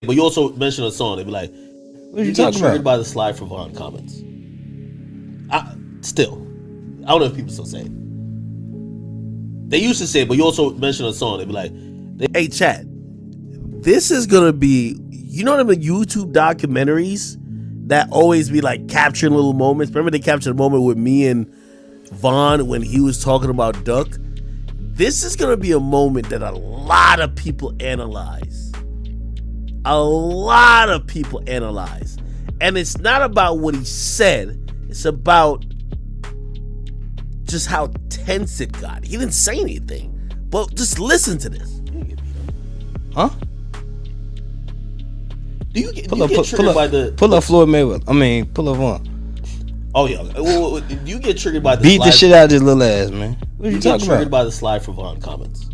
But you also mention a song. They be like, What are you you get talking triggered about? by the Sly for Vaughn comments. Still, I don't know if people still say it. They used to say it, but you also mention a song. They be like, hey, chat, this is gonna be, you know, them YouTube documentaries that always be like capturing little moments. Remember they captured a moment with me and Vaughn when he was talking about Duck. This is gonna be a moment that a lot of people analyze. A lot of people analyze. And it's not about what he said, it's about just how tense it got. He didn't say anything, but just listen to this. Huh? Do you get triggered by the... Pull up Floyd Mayweather. I mean, pull up Vaughn. Oh, yeah. Do you get triggered by the... Beat the shit out of this little ass, man. What are you talking triggered about? by the Sly for Vaughn comments.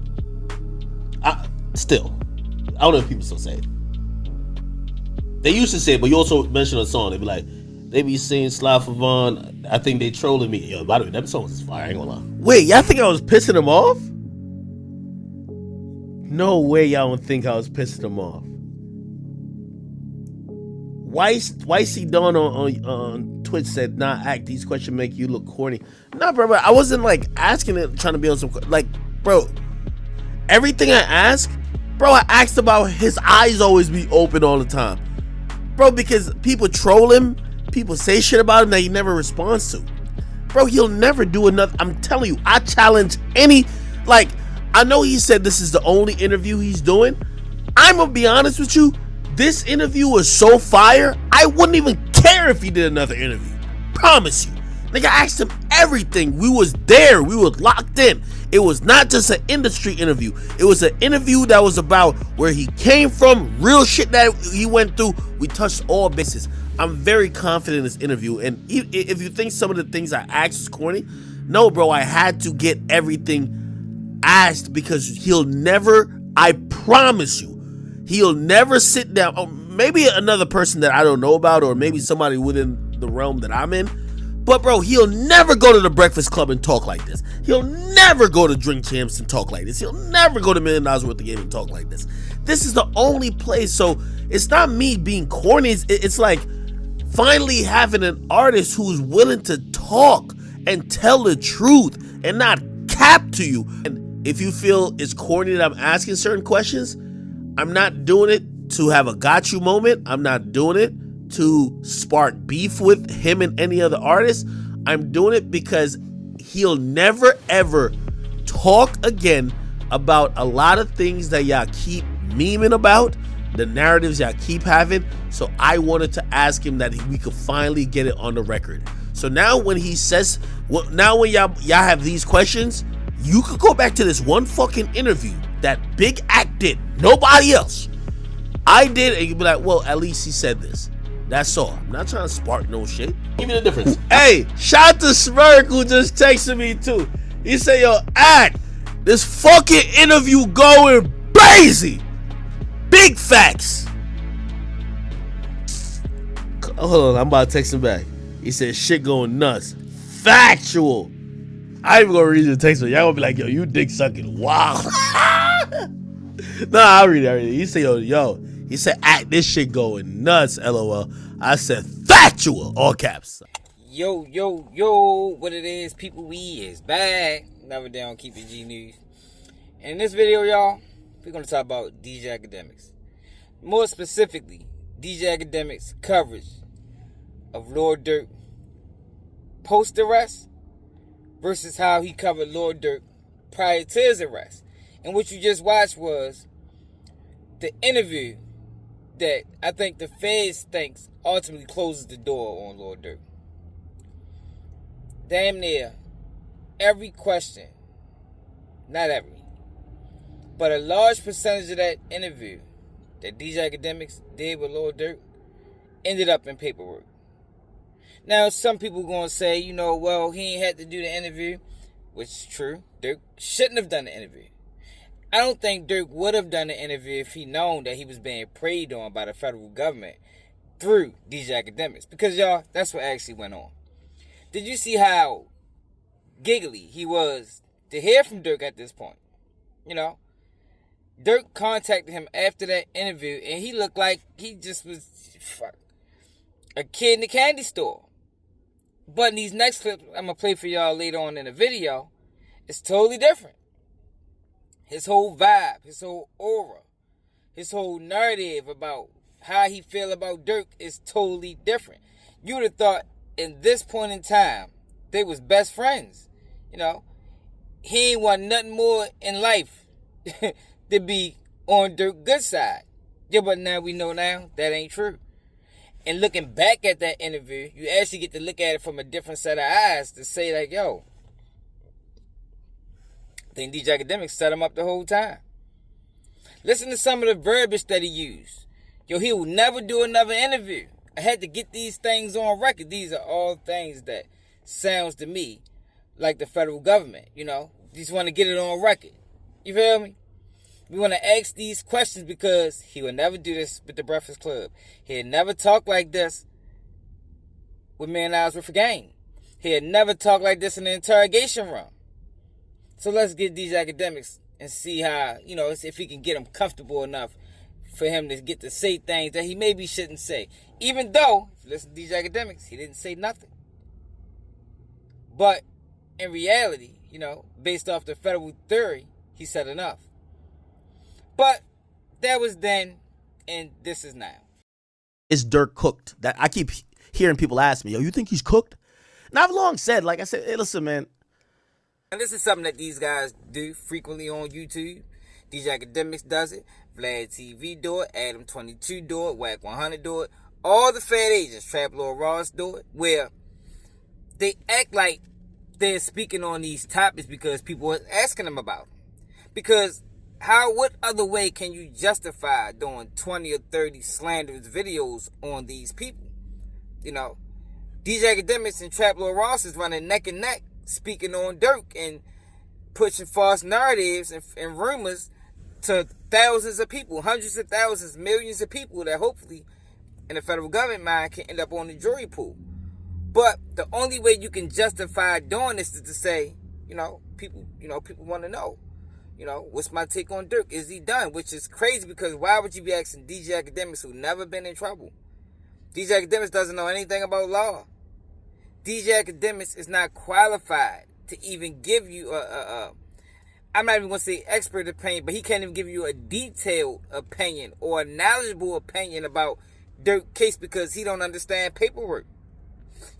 Still, I don't know if people still say it. They used to say it, but you also mention a song. They be like, they be saying Sly for Vaughn. I think they trolling me. Yo, by the way, that song is fire. I ain't gonna lie. Wait, y'all think I was pissing him off? No way y'all don't think I was pissing him off. Wicey Dawn on Twitch said, nah, act, these questions make you look corny. Nah, bro, I wasn't like asking it, trying to be on some, like, bro, everything I ask, bro, I asked about his eyes always be open all the time. Bro, because people troll him, people say shit about him that he never responds to. Bro, he'll never do another, I'm telling you, I challenge any, like, I know he said this is the only interview he's doing. I'm gonna be honest with you, this interview was so fire, I wouldn't even care if he did another interview. Promise you. Nigga, I asked him everything. We was there. We was locked in. It was not just an industry interview. It was an interview that was about where he came from, real shit that he went through. We touched all bases. I'm very confident in this interview. And if you think some of the things I asked was corny, no, bro, I had to get everything asked because he'll never, I promise you, he'll never sit down. Or maybe another person that I don't know about, or maybe somebody within the realm that I'm in. But bro, he'll never go to the Breakfast Club and talk like this. He'll never go to Drink Champs and talk like this. He'll never go to $1 Million Worth of Game and talk like this. This is the only place. So it's not me being corny. It's like finally having an artist who's willing to talk and tell the truth and not cap to you. And if you feel it's corny that I'm asking certain questions, I'm not doing it to have a got you moment. I'm not doing it to spark beef with him and any other artist. I'm doing it because he'll never ever talk again about a lot of things that y'all keep memeing about, the narratives y'all keep having. So I wanted to ask him that we could finally get it on the record. So now when he says, well, now when y'all have these questions, you could go back to this one fucking interview that Big Act did, nobody else. I did, and you'd be like, well, at least he said this. That's all. I'm not trying to spark no shit. Give me the difference. Hey, shout out to Smirk who just texted me too. He said, yo, Act, this fucking interview going crazy. Big facts. Hold on, I'm about to text him back. He said, shit going nuts. Factual. I ain't even gonna read the text, but y'all gonna be like, yo, you dick sucking. Wow. Nah, I'll read it. He said, yo. He said, act, this shit going nuts, LOL. I said, factual, all caps. Yo, what it is, people, we is back. Never down, keep it G News. And in this video, y'all, we're gonna talk about DJ Akademiks. More specifically, DJ Akademiks' coverage of Lord Durk post-arrest versus how he covered Lord Durk prior to his arrest. And what you just watched was the interview that I think the feds thinks ultimately closes the door on Lord Durk. Damn near every question, not every, but a large percentage of that interview that DJ Akademiks did with Lord Durk ended up in paperwork. Now, some people going to say, well, he ain't had to do the interview, which is true. Durk shouldn't have done the interview. I don't think Durk would have done the interview if he known that he was being preyed on by the federal government through DJ Akademiks. Because, y'all, that's what actually went on. Did you see how giggly he was to hear from Durk at this point? Dirk contacted him after that interview, and he looked like he just was a kid in the candy store. But in these next clips I'm going to play for y'all later on in the video, it's totally different. His whole vibe, his whole aura, his whole narrative about how he feel about Dirk is totally different. You would have thought in this point in time, they was best friends. You know, he ain't want nothing more in life to be on Dirk's good side. Yeah, but now we know now that ain't true. And looking back at that interview, you actually get to look at it from a different set of eyes to say like, yo, I think DJ Akademiks set him up the whole time. Listen to some of the verbiage that he used. Yo, he will never do another interview. I had to get these things on record. These are all things that sounds to me like the federal government, you know. Just want to get it on record. You feel me? We want to ask these questions because he will never do this with the Breakfast Club. He'll never talk like this with Man Hours with a Game. He'll never talk like this in the interrogation room. So let's get these Akademiks and see how, you know, if he can get him comfortable enough for him to get to say things that he maybe shouldn't say. Even though, if you listen to these Akademiks, he didn't say nothing. But in reality, you know, based off the federal theory, he said enough. But that was then, and this is now. Is Dirk cooked? That I keep hearing people ask me, yo, you think he's cooked? And I've long said, like I said, hey, listen, man. And this is something that these guys do frequently on YouTube. DJ Akademiks does it. Vlad TV do it. Adam 22 do it. Whack 100 do it. All the Fed agents, Trap Lord Ross do it. Where they act like they're speaking on these topics because people are asking them about them. Because what other way can you justify doing 20 or 30 slanderous videos on these people? You know, DJ Akademiks and Trap Lord Ross is running neck and neck, speaking on Dirk and pushing false narratives and rumors to thousands of people, hundreds of thousands, millions of people that hopefully in the federal government mind can end up on the jury pool. But the only way you can justify doing this is to say, people want to know, what's my take on Dirk? Is he done? Which is crazy because why would you be asking DJ Akademiks who never been in trouble? DJ Akademiks doesn't know anything about law. DJ Akademiks is not qualified to even give you I'm not even going to say expert opinion, but he can't even give you a detailed opinion or a knowledgeable opinion about Dirk's case because he don't understand paperwork.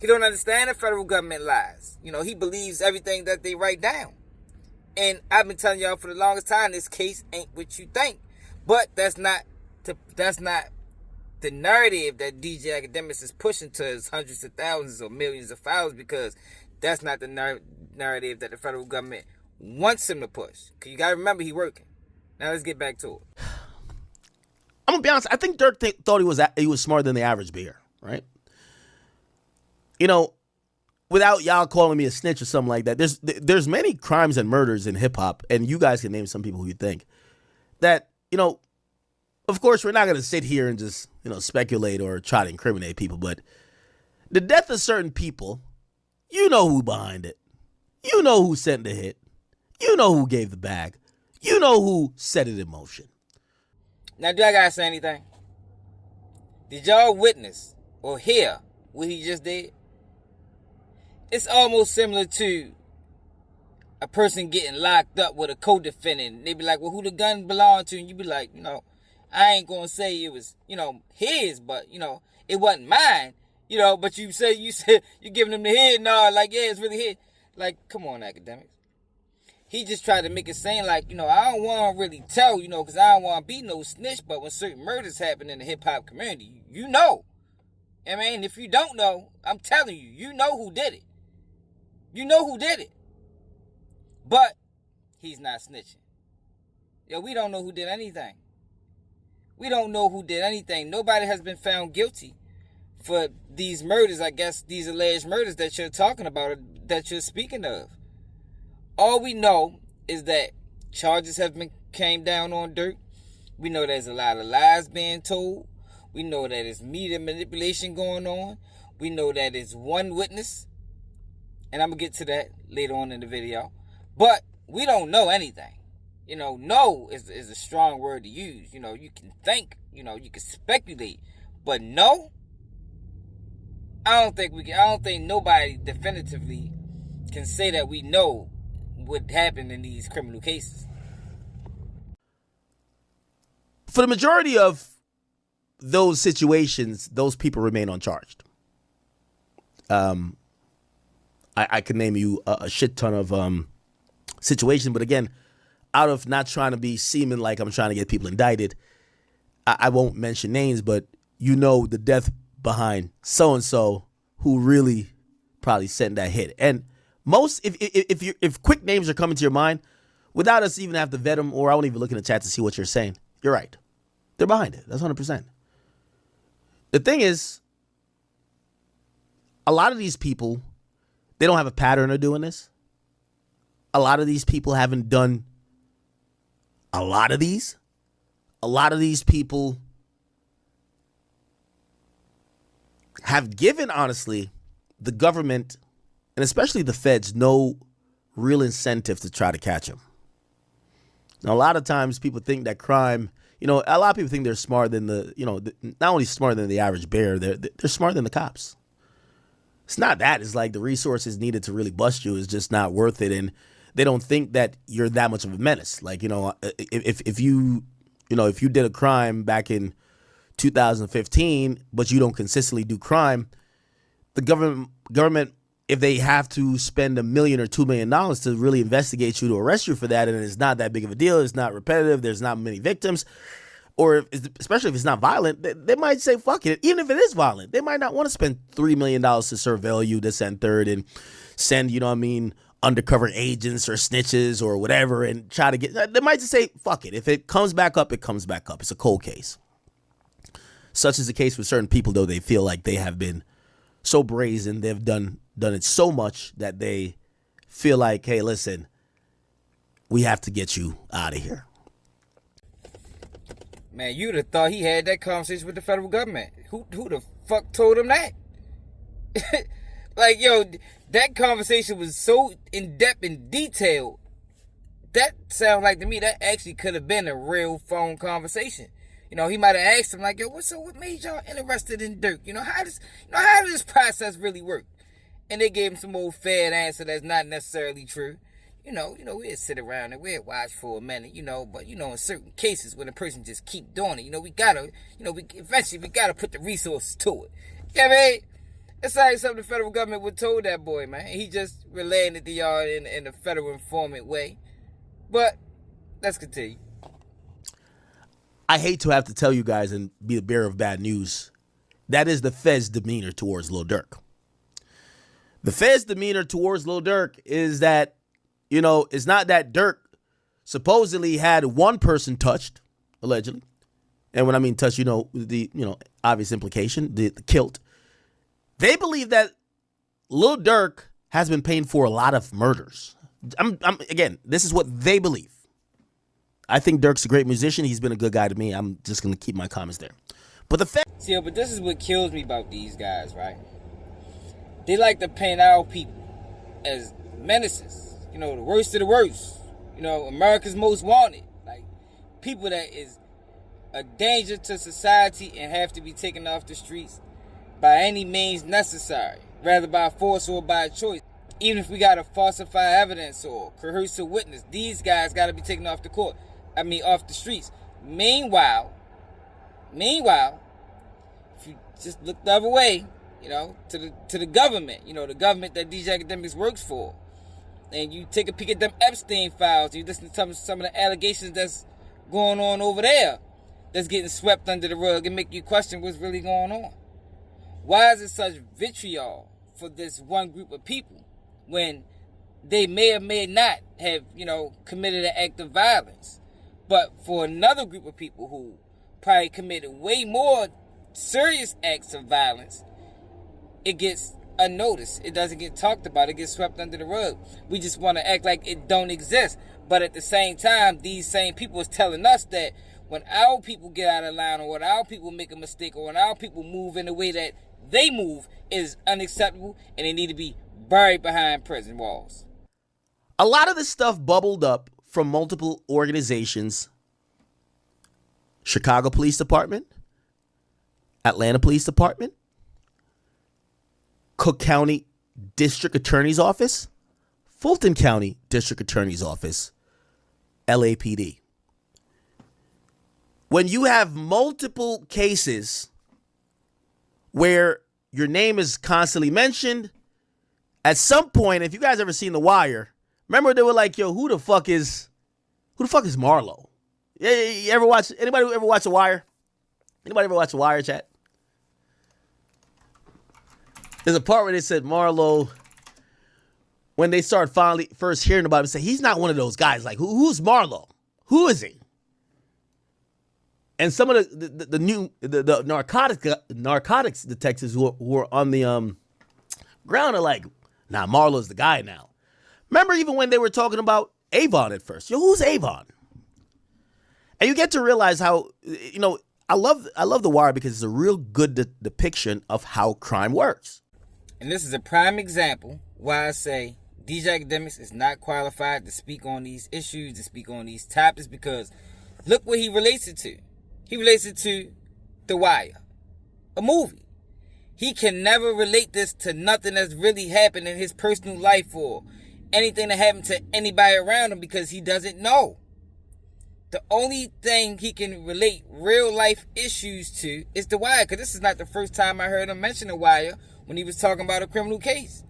He don't understand the federal government lies. He believes everything that they write down. And I've been telling y'all for the longest time, this case ain't what you think. But that's not the narrative that DJ Akademiks is pushing to his hundreds of thousands or millions of followers, because that's not the narrative that the federal government wants him to push. Because you got to remember, he's working. Now let's get back to it. I'm going to be honest. I think Dirk thought he was smarter than the average bear, right? Without y'all calling me a snitch or something like that, there's many crimes and murders in hip hop, and you guys can name some people who you think that, of course, we're not going to sit here and just, speculate or try to incriminate people, but the death of certain people, you know who behind it. You know who sent the hit. You know who gave the bag. You know who set it in motion. Now, do I got to say anything? Did y'all witness or hear what he just did? It's almost similar to a person getting locked up with a co-defendant. They be like, well, who the gun belonged to? And you be like, I ain't going to say it was, his, but, it wasn't mine. But you said you giving him the head nod, like, yeah, it's really his. Like, come on, Akademiks. He just tried to make it seem like, I don't want to really tell, because I don't want to be no snitch, but when certain murders happen in the hip-hop community, you know. I mean, if you don't know, I'm telling you, you know who did it. You know who did it. But he's not snitching. We don't know who did anything. We don't know who did anything. Nobody has been found guilty for these murders, I guess, these alleged murders that you're talking about, that you're speaking of. All we know is that charges have been came down on Dirk. We know there's a lot of lies being told. We know that there's media manipulation going on. We know that it's one witness. And I'm going to get to that later on in the video. But we don't know anything. No is a strong word to use. You can think, you can speculate, but no, I don't think we can. I don't think nobody definitively can say that we know what happened in these criminal cases. For the majority of those situations, those people remain uncharged. I could name you a shit ton of situations, but again, out of not trying to be seeming like I'm trying to get people indicted, I won't mention names, but the death behind so-and-so who really probably sent that hit. And most, if quick names are coming to your mind, without us even have to vet them, or I won't even look in the chat to see what you're saying, you're right. They're behind it. That's 100%. The thing is, a lot of these people, they don't have a pattern of doing this. A lot of these people haven't done a lot of these. A lot of these people have given, honestly, the government, and especially the feds, no real incentive to try to catch them. Now, a lot of times people think that crime, a lot of people think they're smarter than not only smarter than the average bear, they're smarter than the cops. It's not that. It's like the resources needed to really bust you is just not worth it. And they don't think that you're that much of a menace. Like, if you did a crime back in 2015, but you don't consistently do crime, the government, if they have to spend $1 million or $2 million to really investigate you, to arrest you for that, and it's not that big of a deal, it's not repetitive, there's not many victims, or especially if it's not violent, they might say, fuck it. Even if it is violent, they might not want to spend $3 million to surveil you, this and third, and send, undercover agents or snitches or whatever, and try to get, they might just say, fuck it. If it comes back up, it comes back up. It's a cold case. Such is the case with certain people, though. They feel like they have been so brazen, they've done it so much that they feel like, hey, listen, we have to get you out of here. Man, you'd have thought he had that conversation with the federal government. Who the fuck told him that? Like, that conversation was so in-depth and detailed. That sounds like to me that actually could have been a real phone conversation. He might have asked him like, yo, what made y'all interested in Dirk? How does this process really work? And they gave him some old fat answer that's not necessarily true. We'd sit around and we'd watch for a minute, but in certain cases when a person just keep doing it, we gotta, eventually we gotta put the resources to it. Yeah, man. It's like something the federal government would told that boy, man. He just relaying it to y'all in a federal informant way. But let's continue. I hate to have to tell you guys and be the bearer of bad news. That is the Fed's demeanor towards Lil Durk. The Fed's demeanor towards Lil Durk is that, it's not that Durk supposedly had one person touched, allegedly. And when I mean touched, the obvious implication, the kilt. They believe that Lil Durk has been paying for a lot of murders. Again, this is what they believe. I think Durk's a great musician. He's been a good guy to me. I'm just going to keep my comments there. But the Fed... See, but this is what kills me about these guys, right? They like to paint our people as menaces. The worst of the worst. America's most wanted. Like, people that is a danger to society and have to be taken off the streets by any means necessary, rather by force or by choice. Even if we got to falsify evidence or coerce a witness, these guys got to be taken off the streets. Meanwhile, if you just look the other way, to the government, the government that DJ Akademiks works for, and you take a peek at them Epstein files, you listen to some of the allegations that's going on over there, that's getting swept under the rug, and make you question what's really going on. Why is it such vitriol for this one group of people when they may or may not have, committed an act of violence? But for another group of people who probably committed way more serious acts of violence, it gets unnoticed. It doesn't get talked about. It gets swept under the rug. We just want to act like it don't exist. But at the same time, these same people is telling us that when our people get out of line, or when our people make a mistake, or when our people move in the way that they move, is unacceptable, and they need to be buried behind prison walls. A lot of this stuff bubbled up from multiple organizations: Chicago Police Department, Atlanta Police Department, Cook County District Attorney's Office, Fulton County District Attorney's Office, LAPD. When you have multiple cases where your name is constantly mentioned, at some point, if you guys ever seen The Wire, remember they were like, yo, who the fuck is Marlo? Yeah, you ever watch, anybody ever watch The Wire? Anybody ever watch The Wire, chat? There's a part where they said Marlo, when they start first hearing about him, say he's not one of those guys. Like, who's Marlo? Who is he? And some of the narcotics detectives who are on the ground are like, nah, Marlo's the guy now. Remember even when they were talking about Avon at first. Yo, who's Avon? And you get to realize how, you know, I love The Wire because it's a real good depiction of how crime works. And this is a prime example why I say DJ Akademiks is not qualified to speak on these issues, to speak on these topics, because look what he relates it to. He relates it to The Wire, a movie. He can never relate this to nothing that's really happened in his personal life or anything that happened to anybody around him because he doesn't know. The only thing he can relate real life issues to is The Wire, because this is not the first time I heard him mention The Wire when he was talking about a criminal case.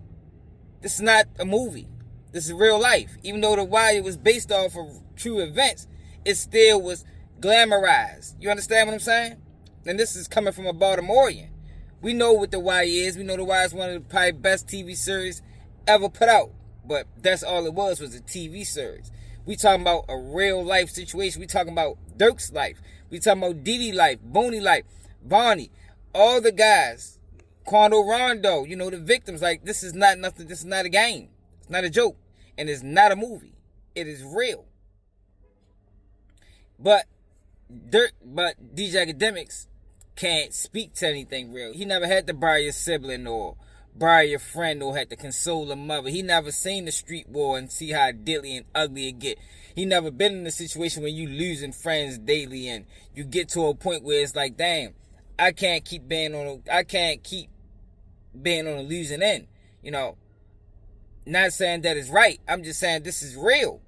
This is not a movie. This is real life. Even though The Wire was based off of true events, it still was glamorized. You understand what I'm saying? And this is coming from a Baltimorean. We know what The Wire is. We know The Wire is one of the probably best TV series ever put out. But that's all it was a TV series. We talking about a real life situation. We talking about Dirk's life. We talking about Dee Dee life, Boney life, Bonnie, all the guys, Quando Rondo, you know, the victims. Like, this is not nothing. This is not a game. It's not a joke. And it's not a movie. It is real. But DJ Akademiks can't speak to anything real. He never had to bury your sibling or bury your friend or had to console a mother. He never seen the street war and see how deadly and ugly it get. He never been in a situation where you losing friends daily and you get to a point where it's like, damn, I can't keep being on a losing end. You know, not saying that it's right. I'm just saying this is real.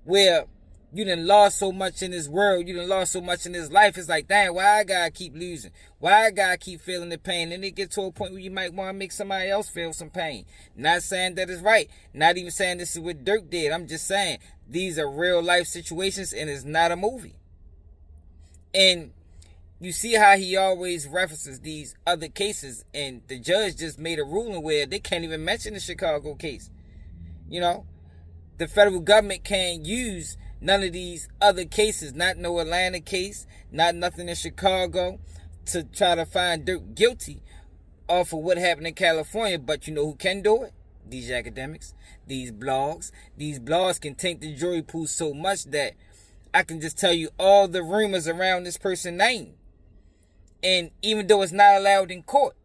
Where you done lost so much in this world, you done lost so much in this life. It's like, damn, why I gotta keep losing? Why I gotta keep feeling the pain? And it get to a point where you might want to make somebody else feel some pain. Not saying that it's right. Not even saying this is what Dirk did. I'm just saying these are real life situations and it's not a movie. And you see how he always references these other cases, and the judge just made a ruling where they can't even mention the Chicago case. You know, the federal government can't use none of these other cases, not no Atlanta case, not nothing in Chicago, to try to find Dirk guilty off of what happened in California. But you know who can do it? These Akademiks, these blogs. These blogs can taint the jury pool so much that I can just tell you all the rumors around this person's name. And even though it's not allowed in court,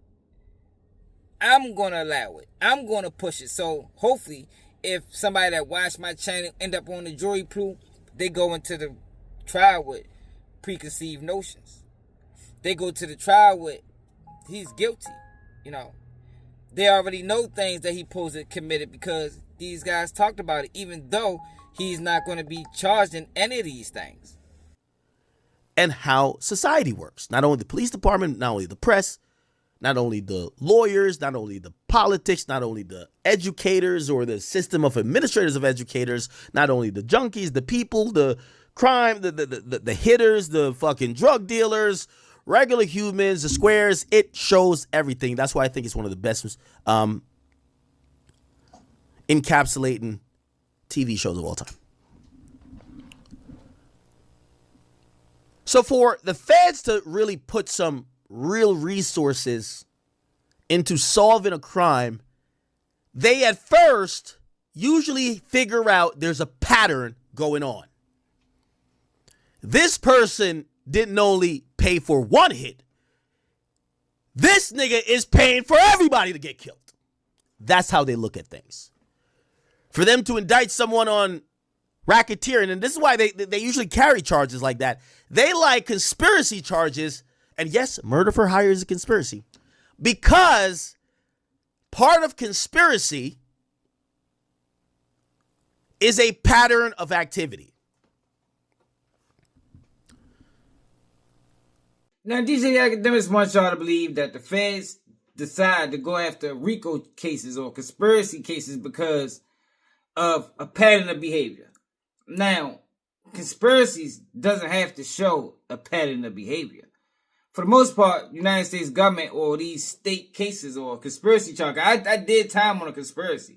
I'm going to allow it. I'm going to push it. So hopefully, if somebody that watched my channel end up on the jury pool, they go into the trial with preconceived notions. They go to the trial with, he's guilty. You know, they already know things that he supposed to committed because these guys talked about it, even though he's not going to be charged in any of these things. And how society works. Not only the police department, not only the press, not only the lawyers, not only the politics, not only the educators or the system of administrators of educators, not only the junkies, the people, the crime, the hitters, the fucking drug dealers, regular humans, the squares. It shows everything. That's why I think it's one of the best encapsulating TV shows of all time. So for the feds to really put some real resources into solving a crime, they at first usually figure out there's a pattern going on. This person didn't only pay for one hit. This nigga is paying for everybody to get killed. That's how they look at things. For them to indict someone on racketeering, and this is why they usually carry charges like that. They like conspiracy charges, and yes, murder for hire is a conspiracy, because part of conspiracy is a pattern of activity. Now, DJ Akademiks wants y'all to believe that the feds decide to go after Rico cases or conspiracy cases because of a pattern of behavior. Now, conspiracies doesn't have to show a pattern of behavior. For the most part, United States government or these state cases or conspiracy charges, I did time on a conspiracy.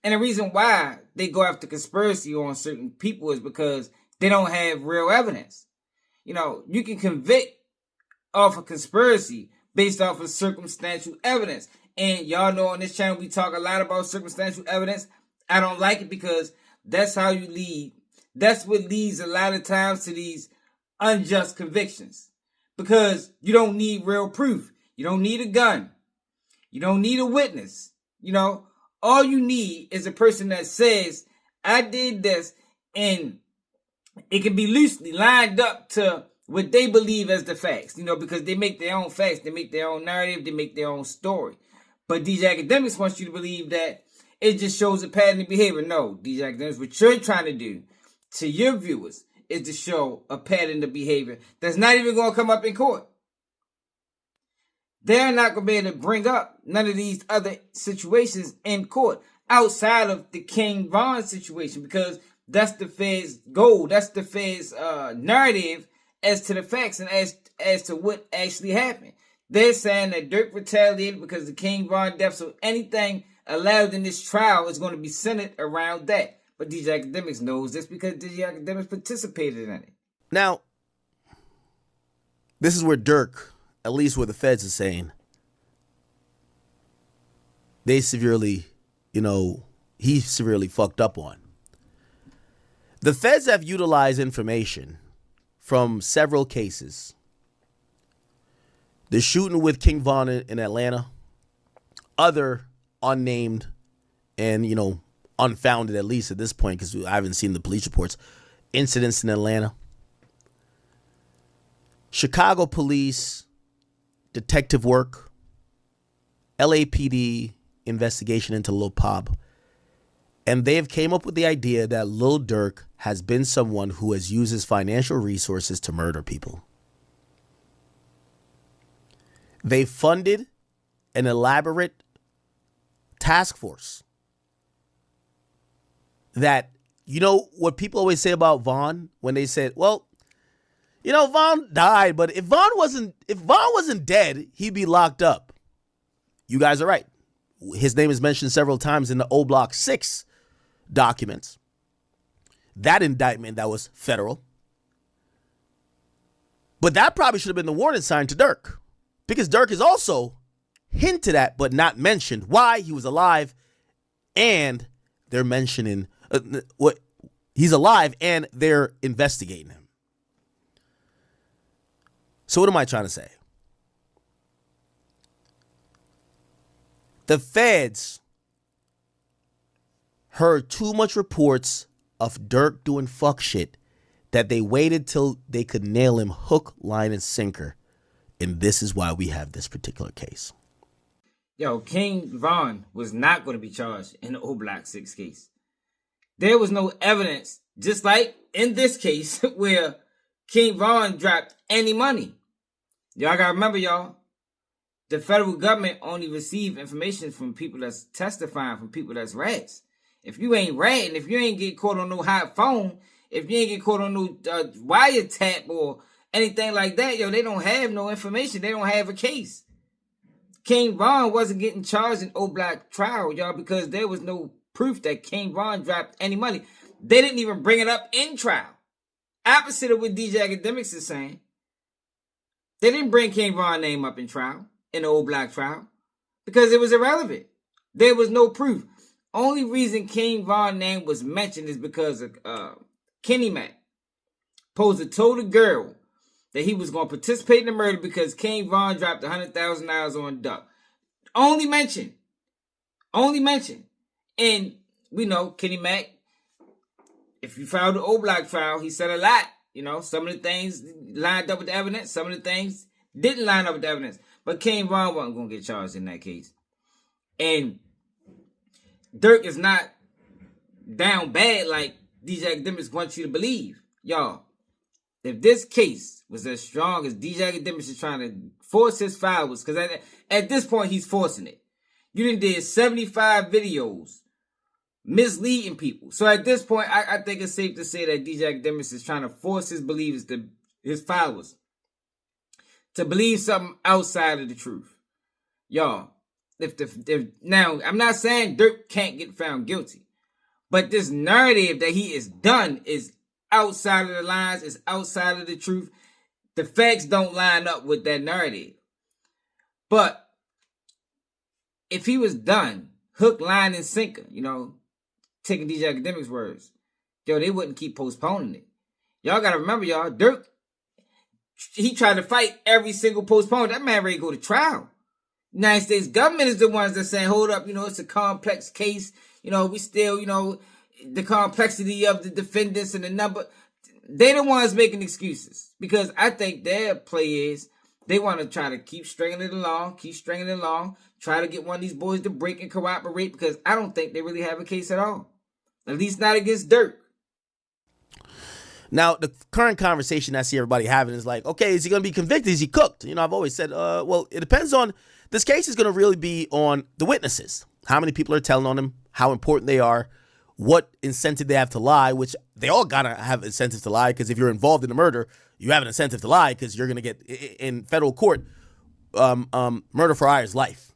And the reason why they go after conspiracy on certain people is because they don't have real evidence. You know, you can convict off a conspiracy based off of circumstantial evidence. And y'all know on this channel we talk a lot about circumstantial evidence. I don't like it because that's how you lead. That's what leads a lot of times to these unjust convictions. Because you don't need real proof. You don't need a gun. You don't need a witness. You know, all you need is a person that says, I did this, and it can be loosely lined up to what they believe as the facts, you know, because they make their own facts, they make their own narrative, they make their own story. But these academics want you to believe that it just shows a pattern of behavior. No, these academics, what you're trying to do to your viewers is to show a pattern of behavior that's not even going to come up in court. They're not going to be able to bring up none of these other situations in court outside of the King Von situation, because that's the Fed's goal. That's the Fed's narrative as to the facts and as to what actually happened. They're saying that Dirk retaliated because the King Von death, so anything allowed in this trial is going to be centered around that. But DJ Akademiks knows this because DJ Akademiks participated in it. Now, this is where Dirk, at least what the feds are saying, they severely, he severely fucked up on. The feds have utilized information from several cases. The shooting with King Von in Atlanta, other unnamed and, unfounded, at least at this point, because I haven't seen the police reports, incidents in Atlanta. Chicago police detective work, LAPD investigation into Lil Pop. And they've came up with the idea that Lil Durk has been someone who has used his financial resources to murder people. They funded an elaborate task force that, what people always say about Von when they said, well, Von died, but if Von wasn't dead, he'd be locked up. You guys are right. His name is mentioned several times in the O Block 6 documents. That indictment, that was federal. But that probably should have been the warning sign to Dirk, because Dirk is also hinted at but not mentioned why he was alive, and they're mentioning what he's alive and they're investigating him. So what am I trying to say? The feds heard too much reports of Dirk doing fuck shit that they waited till they could nail him hook, line, and sinker. And this is why we have this particular case. Yo, King Von was not going to be charged in the O Block 6 case. There was no evidence, just like in this case, where King Von dropped any money. Y'all gotta remember, y'all, the federal government only receive information from people that's testifying, from people that's rats. If you ain't ratting, if you ain't get caught on no hot phone, if you ain't get caught on no wiretap or anything like that, yo, they don't have no information. They don't have a case. King Von wasn't getting charged in O Block trial, y'all, because there was no proof that King Von dropped any money. They didn't even bring it up in trial. Opposite of what DJ Akademiks is saying. They didn't bring King Von's name up in trial, in the O Block trial, because it was irrelevant. There was no proof. Only reason King Von's name was mentioned is because of Kenny Mac supposed to told the girl that he was going to participate in the murder because King Von dropped $100,000 on Duck. Only mention. And we know Kenny Mac if you filed the O Block trial, he said a lot. You know, some of the things lined up with the evidence, some of the things didn't line up with the evidence. But King Von wasn't going to get charged in that case. And Durk is not down bad like DJ Akademiks wants you to believe. Y'all, if this case was as strong as DJ Akademiks is trying to force his followers, because at this point he's forcing it. You done did 75 videos misleading people. So at this point, I think it's safe to say that DJ Akademiks is trying to force his believers, his followers, to believe something outside of the truth. Y'all, now, I'm not saying Durk can't get found guilty, but this narrative that he is done is outside of the lines, is outside of the truth. The facts don't line up with that narrative. But if he was done, hook, line, and sinker, you know, taking DJ Akademiks' words, yo, they wouldn't keep postponing it. Y'all got to remember, y'all, Durk, he tried to fight every single postponement. That man ready to go to trial. United States government is the ones that saying, hold up, you know, it's a complex case. You know, we still, you know, the complexity of the defendants and the number. They the ones making excuses. Because I think their play is they want to try to keep stringing it along, try to get one of these boys to break and cooperate, because I don't think they really have a case at all. At least not against Durk. Now, the current conversation I see everybody having is like, okay, is he going to be convicted? Is he cooked? You know, I've always said, well, it depends on, this case is going to really be on the witnesses. How many people are telling on him, how important they are, what incentive they have to lie, which they all got to have incentive to lie, because if you're involved in a murder, you have an incentive to lie, because you're going to get, in federal court, murder for hire is life.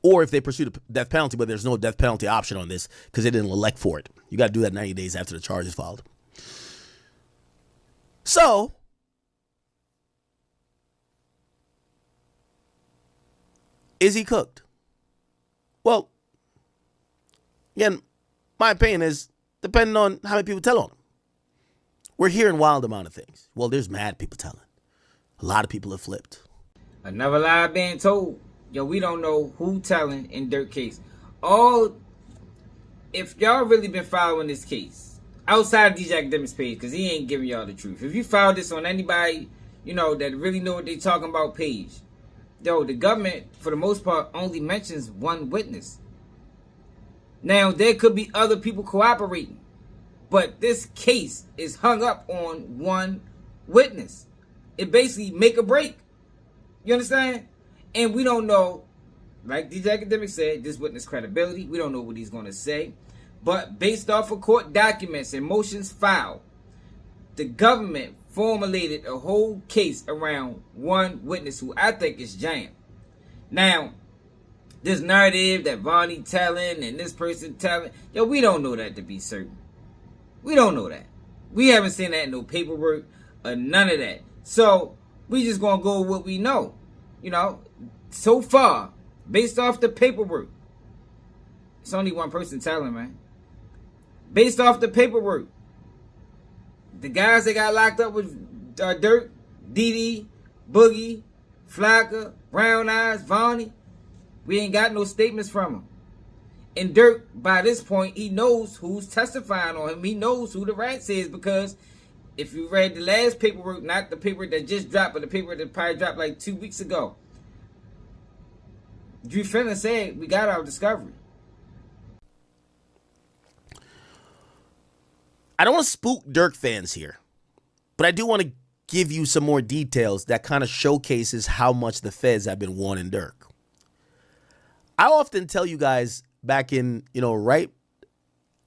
Or if they pursue the death penalty, but there's no death penalty option on this, because they didn't elect for it. You got to do that 90 days after the charge is filed. So, is he cooked? Well, again, my opinion is depending on how many people tell on him. We're hearing wild amount of things. Well, there's mad people telling. A lot of people have flipped. Another lie being told. Yo, we don't know who telling in Durk case. If y'all really been following this case, outside of DJ Akademiks page, because he ain't giving y'all the truth. If you found this on anybody, you know, that really know what they talking about page, yo, the government, for the most part, only mentions one witness. Now, there could be other people cooperating, but this case is hung up on one witness. It basically make or break. You understand? And we don't know, like DJ Akademiks said, this witness credibility. We don't know what he's going to say. But based off of court documents and motions filed, the government formulated a whole case around one witness who I think is Jam. Now, this narrative that Vonnie telling and this person telling, yo, we don't know that to be certain. We don't know that. We haven't seen that in no paperwork or none of that. So, we just going to go with what we know. You know, so far, based off the paperwork, it's only one person telling, man. Based off the paperwork, the guys that got locked up with Durk, Didi, Boogie, Flocka, Brown Eyes, Vonnie, we ain't got no statements from him. And Durk, by this point, he knows who's testifying on him. He knows who the rats is, because if you read the last paperwork, not the paper that just dropped, but the paper that probably dropped like 2 weeks ago, Drew Finley said, we got our discovery. I don't want to spook Durk fans here, but I do want to give you some more details that kind of showcases how much the feds have been wanting Durk. I often tell you guys back in, you know, right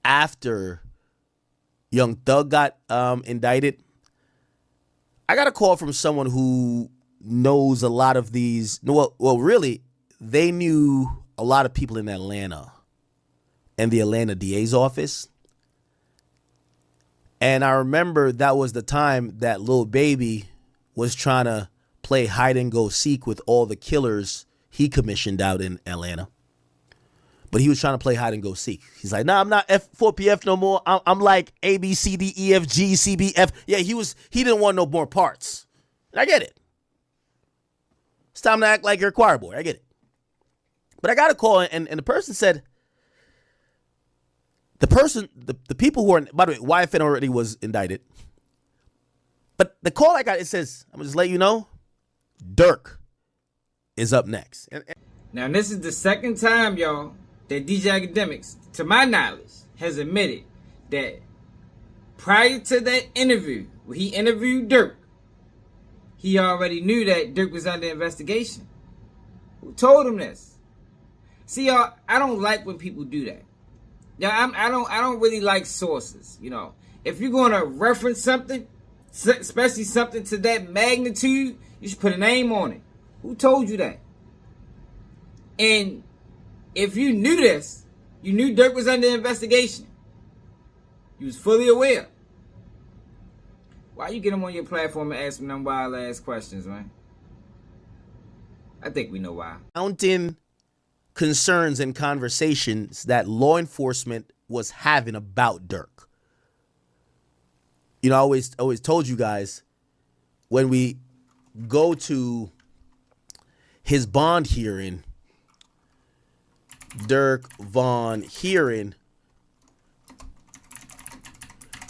after Young Thug got indicted, I got a call from someone who knows a lot of these. Well, really, they knew a lot of people in Atlanta and the Atlanta DA's office. And I remember that was the time that Lil Baby was trying to play hide and go seek with all the killers he commissioned out in Atlanta. But he was trying to play hide and go seek. He's like, nah, I'm not F4PF no more. I'm like A, B, C, D, E, F, G, C, B, F. Yeah, he didn't want no more parts. And I get it. It's time to act like you're a choir boy. I get it. But I got a call, and the person said, The person, the people who are, by the way, YFN already was indicted. But the call I got, it says, I'm going to just let you know, Durk is up next. Now, this is the second time, y'all, that DJ Akademiks, to my knowledge, has admitted that prior to that interview, when he interviewed Durk, he already knew that Durk was under investigation. Who told him this? See, y'all, I don't like when people do that. Yeah, I don't really like sources. You know, if you're gonna reference something, especially something to that magnitude, you should put a name on it. Who told you that? And if you knew this, you knew Durk was under investigation. You was fully aware. Why you get him on your platform and ask him them wild ass questions, man? I think we know why. Mountain concerns and conversations that law enforcement was having about Durk. You know, I always told you guys, when we go to his bond hearing, Durk Vaughn hearing,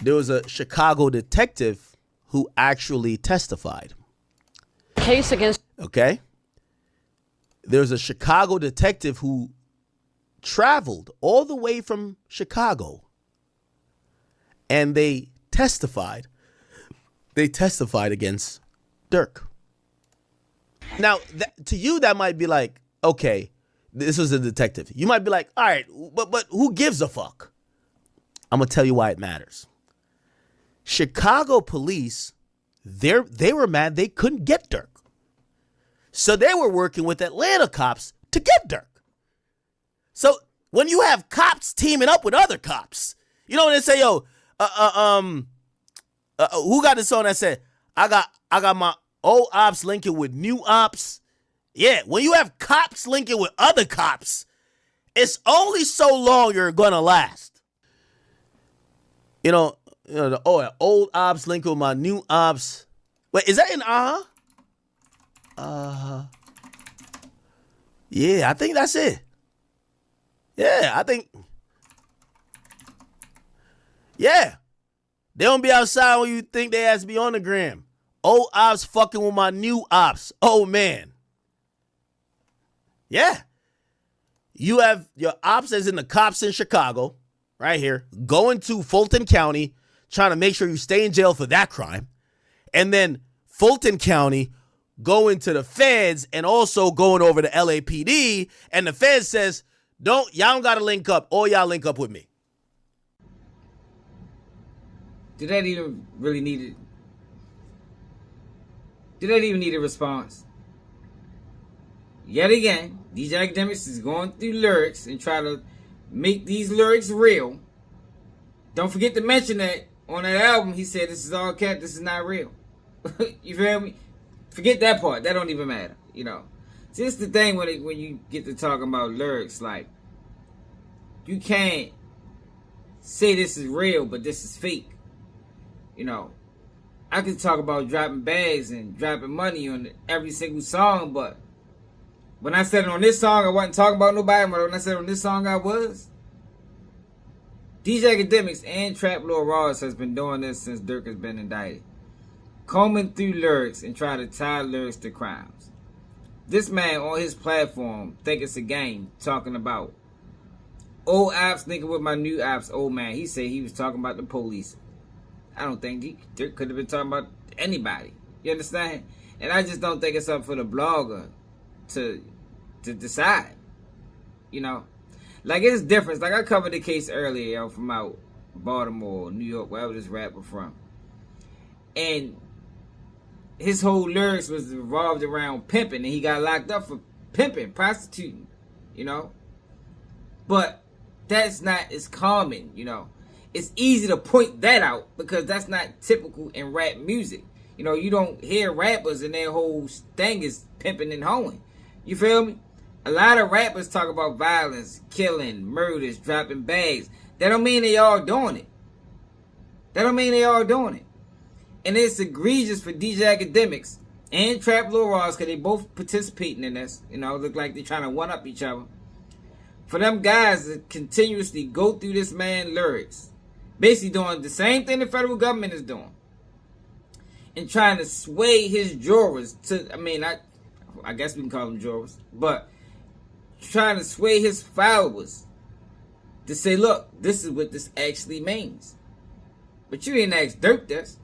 there was a Chicago detective who actually testified. Case against. Okay. There's a Chicago detective who traveled all the way from Chicago, and they testified. They testified against Durk. Now, to you, that might be like, okay, this was a detective. You might be like, all right, but who gives a fuck? I'm gonna tell you why it matters. Chicago police, they were mad they couldn't get Durk. So they were working with Atlanta cops to get Durk. So when you have cops teaming up with other cops, you know when they say, yo, who got this song that said, I got my old ops linking with new ops. Yeah, when you have cops linking with other cops, it's only so long you're gonna last. You know, the old ops linking with my new ops. Wait, is that in yeah, I think that's it. Yeah, I think. Yeah. They don't be outside when you think they has to be on the gram. Old ops fucking with my new ops. Oh, man. Yeah. You have your ops as in the cops in Chicago, right here, going to Fulton County, trying to make sure you stay in jail for that crime. And then Fulton County going to the feds and also going over to LAPD, and the feds says, y'all don't gotta link up, all y'all link up with me. Did that even really need it? Did that even need a response? Yet again, DJ Akademiks is going through lyrics and try to make these lyrics real. Don't forget to mention that on that album he said this is all cap, this is not real. You feel me? Forget that part. That don't even matter, you know. See, it's the thing when you get to talking about lyrics, like, you can't say this is real, but this is fake. You know, I could talk about dropping bags and dropping money on every single song, but when I said it on this song, I wasn't talking about nobody, but when I said it on this song, I was. DJ Akademiks and Trap Lord Ross has been doing this since Durk has been indicted. Combing through lyrics and try to tie lyrics to crimes. This man on his platform think it's a game, talking about old ops thinking with my new ops. Old man, he said he was talking about the police. I don't think Durk could have been talking about anybody. You understand? And I just don't think it's up for the blogger to decide. You know, like, it's different. Like, I covered the case earlier, yo, from out Baltimore, New York, wherever this rapper from, and his whole lyrics was revolved around pimping, and he got locked up for pimping, prostituting, you know. But that's not as common, you know. It's easy to point that out because that's not typical in rap music. You know, you don't hear rappers and their whole thing is pimping and hoeing. You feel me? A lot of rappers talk about violence, killing, murders, dropping bags. That don't mean they all doing it. That don't mean they all doing it. And it's egregious for DJ Akademiks and Trap Lil Ross, because they both participating in this. You know, look like they're trying to one-up each other. for them guys to continuously go through this man's lyrics, basically doing the same thing the federal government is doing, and trying to sway his jurors to, I guess we can call them jurors, but trying to sway his followers to say, look, this is what this actually means. But you didn't ask Dirk this.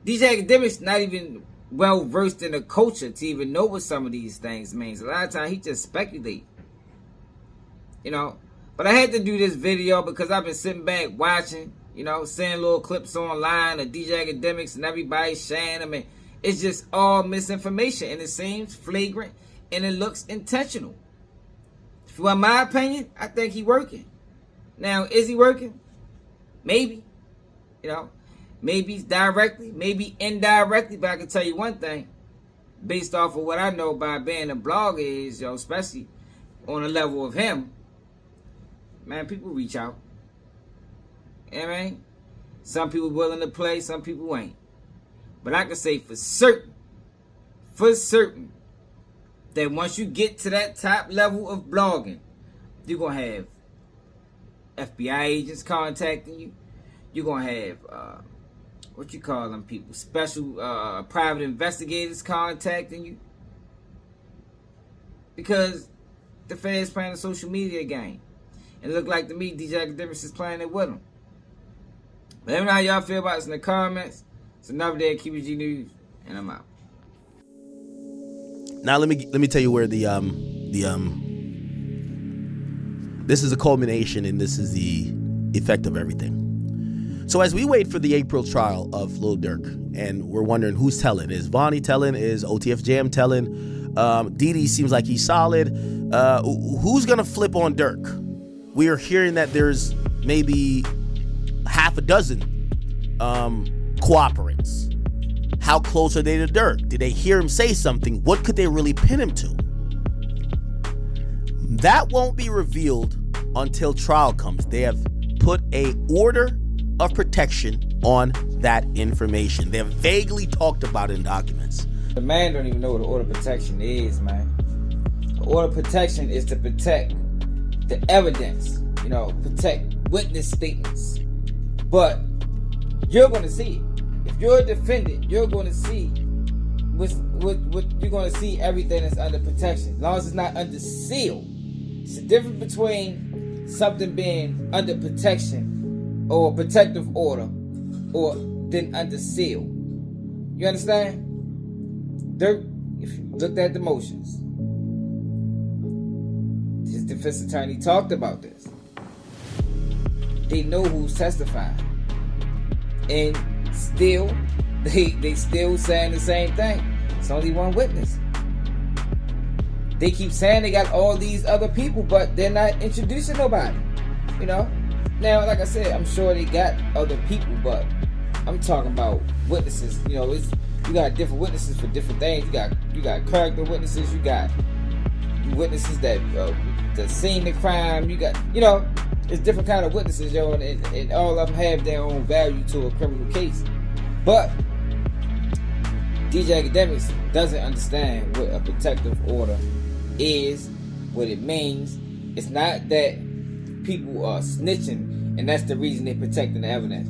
These academics not even well versed in the culture to even know what some of these things means. A lot of times he just speculate. But I had to do this video because I've been sitting back watching, seeing little clips online of DJ Akademiks and everybody sharing them, and it's just all misinformation, and it seems flagrant and it looks intentional. If you want my opinion, I think he working. Now, is he working? Maybe. Maybe directly, maybe indirectly, but I can tell you one thing, based off of what I know by being a blogger is, especially on the level of him, man, people reach out. You know what I mean? Some people willing to play, some people ain't. But I can say for certain, that once you get to that top level of blogging, you're going to have FBI agents contacting you. You're going to have, what you call them people, special private investigators contacting you. Because the feds playing a social media game. And it look like to me, DJ Akademiks is playing it with them. Let me know how y'all feel about this in the comments. It's another day of QBG News, and I'm out. Now let me tell you where the this is a culmination, and this is the effect of everything. So as we wait for the April trial of LIL DURK, and we're wondering who's telling, is Vonnie telling, is OTF Jam telling, Didi seems like he's solid, who's gonna flip on Dirk? We are hearing that there's maybe half a dozen cooperants. How close are they to Dirk? Did they hear him say something? What could they really pin him to? That won't be revealed until trial comes. They have put a order of protection on that information. They have vaguely talked about it in documents. The man don't even know what the order of protection is, man. The order of protection is to protect the evidence, protect witness statements. But you're going to see it. If you're a defendant, you're going to see what you're going to see everything that's under protection, as long as it's not under seal. It's the difference between something being under protection or protective order or then under seal. You understand? Dirk, if you looked at the motions, his defense attorney talked about this. They know who's testifying. And still, they still saying the same thing. It's only one witness. They keep saying they got all these other people, but they're not introducing nobody. Now, like I said, I'm sure they got other people, but I'm talking about witnesses. You got different witnesses for different things. You got character witnesses. You got witnesses that seen the crime. You got it's different kind of witnesses, and all of them have their own value to a criminal case. But DJ Akademiks doesn't understand what a protective order is, what it means. It's not that people are snitching and that's the reason they're protecting the evidence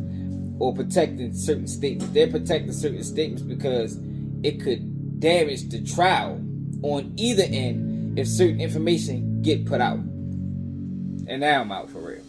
or protecting certain statements. They're protecting certain statements because it could damage the trial on either end if certain information get put out. And now I'm out for real.